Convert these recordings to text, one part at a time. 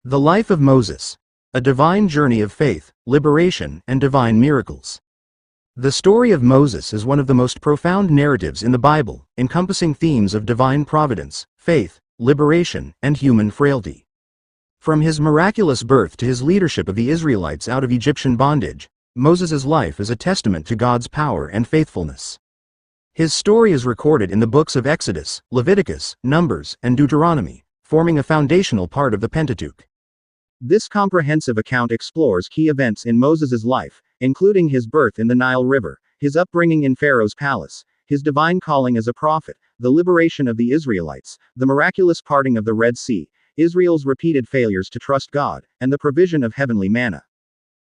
The life of Moses. A divine journey of faith, liberation, and divine miracles. The story of Moses is one of the most profound narratives in the Bible, encompassing themes of divine providence, faith, liberation, and human frailty. From his miraculous birth to his leadership of the Israelites out of Egyptian bondage, Moses' life is a testament to God's power and faithfulness. His story is recorded in the books of Exodus, Leviticus, Numbers, and Deuteronomy, forming a foundational part of the Pentateuch. This comprehensive account explores key events in Moses' life, including his birth in the Nile River, his upbringing in Pharaoh's palace, his divine calling as a prophet, the liberation of the Israelites, the miraculous parting of the Red Sea, Israel's repeated failures to trust God, and the provision of heavenly manna.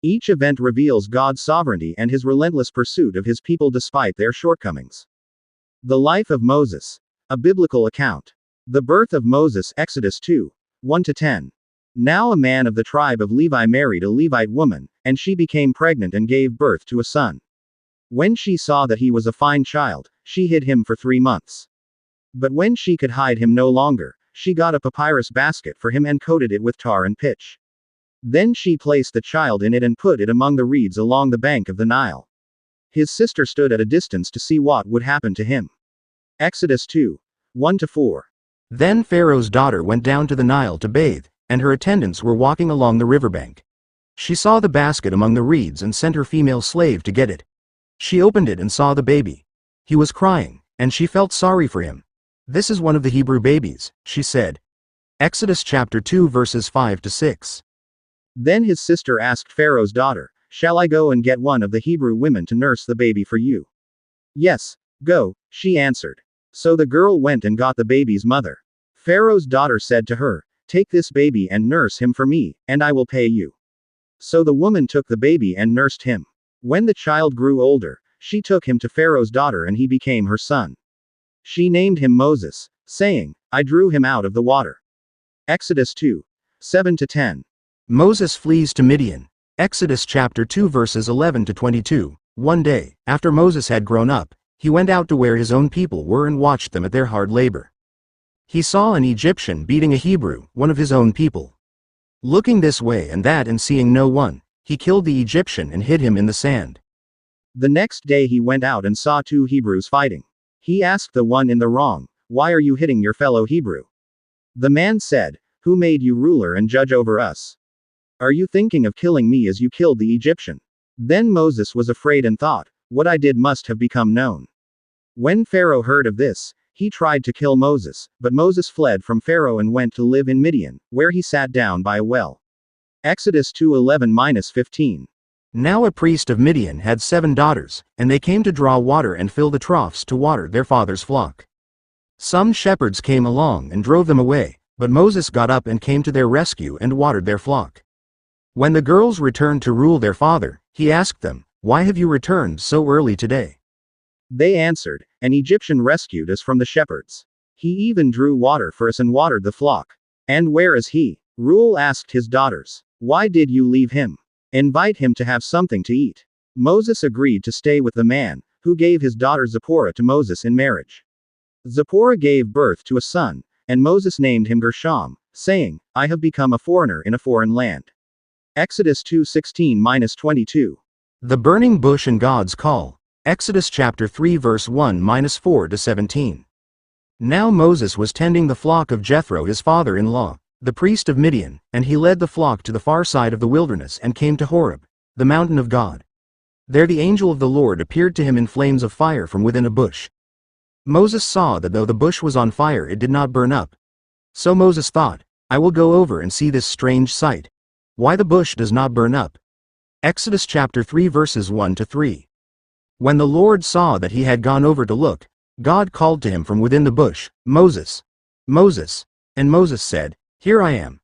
Each event reveals God's sovereignty and his relentless pursuit of his people despite their shortcomings. The life of Moses. A biblical account. The birth of Moses, Exodus 2, 1-10. Now a man of the tribe of Levi married a Levite woman, and she became pregnant and gave birth to a son. When she saw that he was a fine child, she hid him for 3 months. But when she could hide him no longer, she got a papyrus basket for him and coated it with tar and pitch. Then she placed the child in it and put it among the reeds along the bank of the Nile. His sister stood at a distance to see what would happen to him. Exodus 2, 1-4. Then Pharaoh's daughter went down to the Nile to bathe, and her attendants were walking along the riverbank. She saw the basket among the reeds and sent her female slave to get it. She opened it and saw the baby. He was crying, and she felt sorry for him. "This is one of the Hebrew babies," she said. Exodus chapter 2 verses 5-6. Then his sister asked Pharaoh's daughter, "Shall I go and get one of the Hebrew women to nurse the baby for you?" "Yes, go," she answered. So the girl went and got the baby's mother. Pharaoh's daughter said to her, "Take this baby and nurse him for me, and I will pay you." So the woman took the baby and nursed him. When the child grew older, she took him to Pharaoh's daughter and he became her son. She named him Moses, saying, "I drew him out of the water." Exodus 2, 7-10. Moses flees to Midian. Exodus chapter 2 verses 11-22. One day, after Moses had grown up, he went out to where his own people were and watched them at their hard labor. He saw an Egyptian beating a Hebrew, one of his own people. Looking this way and that and seeing no one, he killed the Egyptian and hid him in the sand. The next day he went out and saw 2 Hebrews fighting. He asked the one in the wrong, "Why are you hitting your fellow Hebrew?" The man said, "Who made you ruler and judge over us? Are you thinking of killing me as you killed the Egyptian?" Then Moses was afraid and thought, "What I did must have become known." When Pharaoh heard of this, he tried to kill Moses, but Moses fled from Pharaoh and went to live in Midian, where he sat down by a well. Exodus 2:11-15. Now a priest of Midian had 7 daughters, and they came to draw water and fill the troughs to water their father's flock. Some shepherds came along and drove them away, but Moses got up and came to their rescue and watered their flock. When the girls returned to rule their father, he asked them, "Why have you returned so early today?" They answered, "An Egyptian rescued us from the shepherds. He even drew water for us and watered the flock." "And where is he?" Reuel asked his daughters. "Why did you leave him? Invite him to have something to eat." Moses agreed to stay with the man, who gave his daughter Zipporah to Moses in marriage. Zipporah gave birth to a son, and Moses named him Gershom, saying, "I have become a foreigner in a foreign land." Exodus 2:16-22. The burning bush and God's call. Exodus chapter 3 verse 1-4-17. Now Moses was tending the flock of Jethro his father-in-law, the priest of Midian, and he led the flock to the far side of the wilderness and came to Horeb, the mountain of God. There the angel of the Lord appeared to him in flames of fire from within a bush. Moses saw that though the bush was on fire it did not burn up. So Moses thought, "I will go over and see this strange sight, why the bush does not burn up." Exodus chapter 3 verses 1-3. When the Lord saw that he had gone over to look, God called to him from within the bush, "Moses, Moses." And Moses said, "Here I am."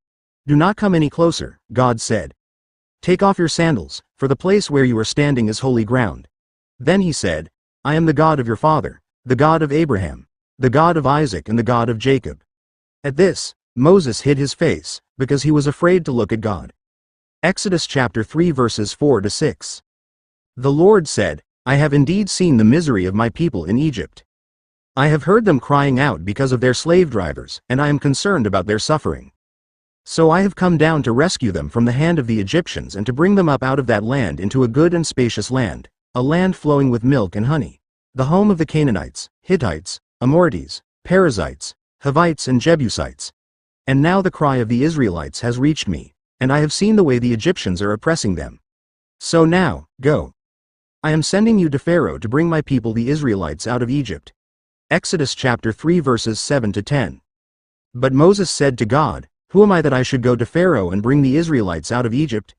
"Do not come any closer," God said. "Take off your sandals, for the place where you are standing is holy ground." Then he said, "I am the God of your father, the God of Abraham, the God of Isaac and the God of Jacob." At this, Moses hid his face, because he was afraid to look at God. Exodus chapter 3 verses 4-6. The Lord said, "I have indeed seen the misery of my people in Egypt. I have heard them crying out because of their slave drivers, and I am concerned about their suffering. So I have come down to rescue them from the hand of the Egyptians and to bring them up out of that land into a good and spacious land, a land flowing with milk and honey, the home of the Canaanites, Hittites, Amorites, Perizzites, Hivites and Jebusites. And now the cry of the Israelites has reached me, and I have seen the way the Egyptians are oppressing them. So now, go. I am sending you to Pharaoh to bring my people the Israelites out of Egypt. Exodus chapter 3 verses 7 to 10. But Moses said to God, "Who am I that I should go to Pharaoh and bring the Israelites out of Egypt?"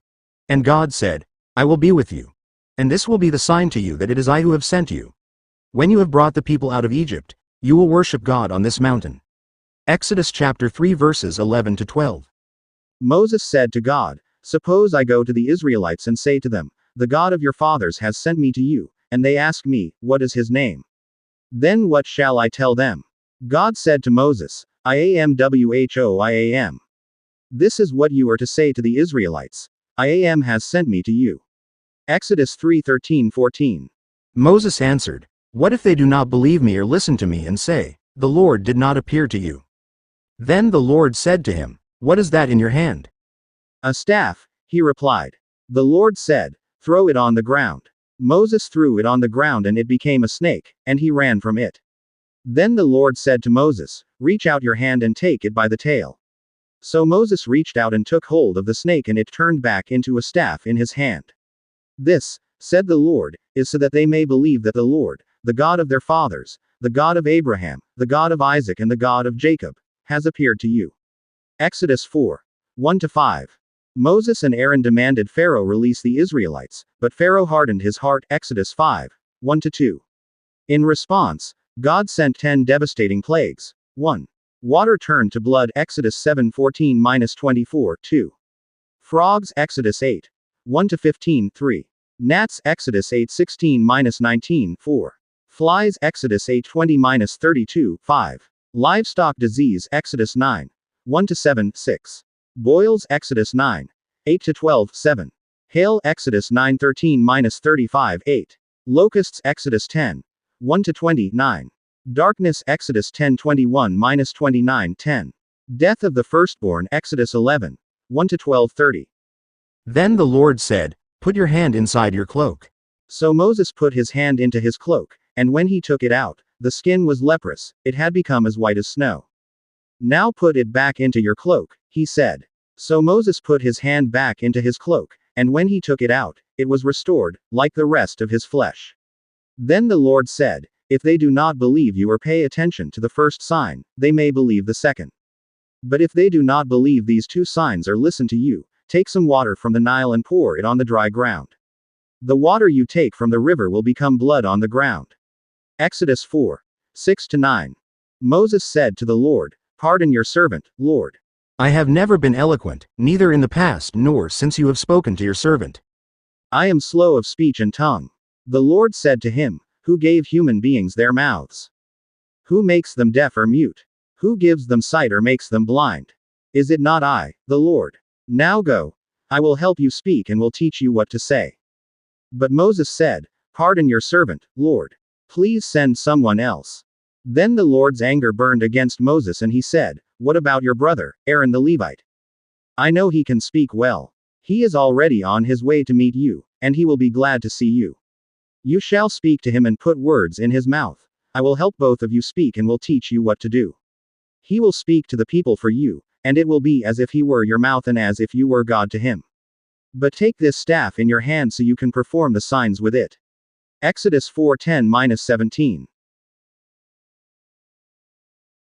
And God said, "I will be with you. And this will be the sign to you that it is I who have sent you. When you have brought the people out of Egypt, you will worship God on this mountain." Exodus chapter 3 verses 11 to 12. Moses said to God, "Suppose I go to the Israelites and say to them, 'The God of your fathers has sent me to you,' and they ask me, 'What is his name?' Then what shall I tell them?" God said to Moses, "I am who I am. This is what you are to say to the Israelites. I am has sent me to you." Exodus 3:13-14. Moses answered, "What if they do not believe me or listen to me and say, 'The Lord did not appear to you'?" Then the Lord said to him, "What is that in your hand?" "A staff," he replied. The Lord said, "Throw it on the ground." Moses threw it on the ground and it became a snake, and he ran from it. Then the Lord said to Moses, "Reach out your hand and take it by the tail." So Moses reached out and took hold of the snake and it turned back into a staff in his hand. "This," said the Lord, "is so that they may believe that the Lord, the God of their fathers, the God of Abraham, the God of Isaac and the God of Jacob, has appeared to you." Exodus 4. 1-5. Moses and Aaron demanded Pharaoh release the Israelites, but Pharaoh hardened his heart. Exodus 5. 1-2. In response, God sent 10 devastating plagues. 1. Water turned to blood. Exodus 7:14-24. 2. Frogs. Exodus 8. 1-15. 3. Gnats. Exodus 8:16-19. 4. Flies. Exodus 8:20-32. 5. Livestock disease. Exodus 9. 1-7. 6. Boils. Exodus 9. 8-12. 7. Hail. Exodus 9:13-35. 8. Locusts. Exodus 10. 1-20. 9. Darkness. Exodus 10:21-29. 10. Death of the firstborn. Exodus 11. 1-12. 30. Then the Lord said, "Put your hand inside your cloak." So Moses put his hand into his cloak, and when he took it out, the skin was leprous, it had become as white as snow. "Now put it back into your cloak," he said. So Moses put his hand back into his cloak, and when he took it out, it was restored, like the rest of his flesh. Then the Lord said, "If they do not believe you or pay attention to the first sign, they may believe the second. But if they do not believe these 2 signs or listen to you, take some water from the Nile and pour it on the dry ground. The water you take from the river will become blood on the ground." Exodus 4. 6-9. Moses said to the Lord, "Pardon your servant, Lord. I have never been eloquent, neither in the past nor since you have spoken to your servant. I am slow of speech and tongue." The Lord said to him, "Who gave human beings their mouths? Who makes them deaf or mute? Who gives them sight or makes them blind? Is it not I, the Lord? Now go. I will help you speak and will teach you what to say." But Moses said, "Pardon your servant, Lord. Please send someone else." Then the Lord's anger burned against Moses and he said, "What about your brother, Aaron the Levite? I know he can speak well. He is already on his way to meet you, and he will be glad to see you. You shall speak to him and put words in his mouth. I will help both of you speak and will teach you what to do. He will speak to the people for you, and it will be as if he were your mouth and as if you were God to him. But take this staff in your hand so you can perform the signs with it." Exodus 4:10-17.